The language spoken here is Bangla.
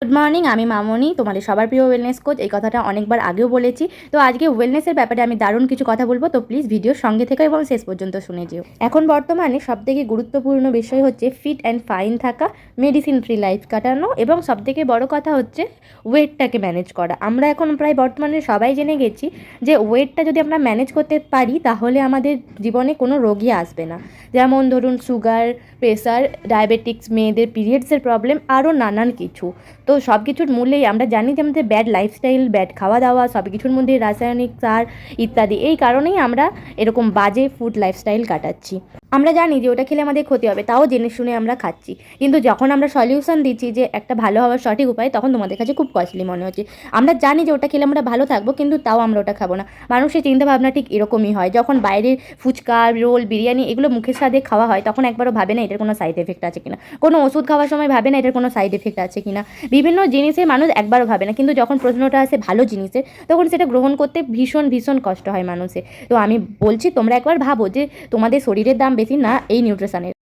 গুড মর্নিং, আমি মামনি, তোমাদের সবার প্রিয় ওয়েলনেস কোচ। এই কথাটা অনেকবার আগেও বলেছি। তো আজকে ওয়েলনেসের ব্যাপারে আমি দারুণ কিছু কথা বলবো, তো প্লিজ ভিডিওর সঙ্গে থেকো এবং শেষ পর্যন্ত শুনে যেও। এখন বর্তমানে সবথেকে গুরুত্বপূর্ণ বিষয় হচ্ছে ফিট অ্যান্ড ফাইন থাকা, মেডিসিন ফ্রি লাইফ কাটানো এবং সবথেকে বড় কথা হচ্ছে ওয়েটটাকে ম্যানেজ করা। আমরা এখন প্রায় বর্তমানে সবাই জেনে গেছি যে ওয়েটটা যদি আমরা ম্যানেজ করতে পারি তাহলে আমাদের জীবনে কোনো রোগই আসবে না। যেমন ধরুন সুগার, প্রেসার, ডায়াবেটিক্স, মেয়েদের পিরিয়ডসের প্রবলেম, আরও নানান কিছু। তো সব কিছুর মূলেই আমরা জানি যে আমাদের ব্যাড লাইফস্টাইল, ব্যাড খাওয়া দাওয়া, সব কিছুর মধ্যে রাসায়নিক সার ইত্যাদি, এই কারণেই আমরা এরকম বাজে ফুড লাইফস্টাইল কাটাচ্ছি। আমরা জানি যে ওটা খেলে আমাদের ক্ষতি হবে, তাও জেনে শুনে আমরা খাচ্ছি। কিন্তু যখন আমরা সলিউশন দিচ্ছি যে একটা ভালো হওয়ার সঠিক উপায়, তখন তোমাদের কাছে খুব কস্টলি মনে হচ্ছে। আমরা জানি যে ওটা খেলে আমরা ভালো থাকবো, কিন্তু তাও আমরা ওটা খাবো না। মানুষের চিন্তাভাবনা ঠিক এরকমই হয়। যখন বাইরের ফুচকা, রোল, বিরিয়ানি এগুলো মুখের স্বাদে খাওয়া হয়, তখন একবারও ভাবে না এটার কোনো সাইড এফেক্ট আছে কিনা। কোনো ওষুধ খাওয়ার সময় ভাবে না এটার কোনো সাইড এফেক্ট আছে কিনা। বিভিন্ন জিনিসে মানুষ একবারও ভাবে না, কিন্তু যখন প্রশ্নটা আসে ভালো জিনিসের, তখন সেটা গ্রহণ করতে ভীষণ ভীষণ কষ্ট হয় মানুষের। তো আমি বলছি তোমরা একবার ভাবো যে তোমাদের শরীরের দাম বেশি না এই নিউট্রিশনের।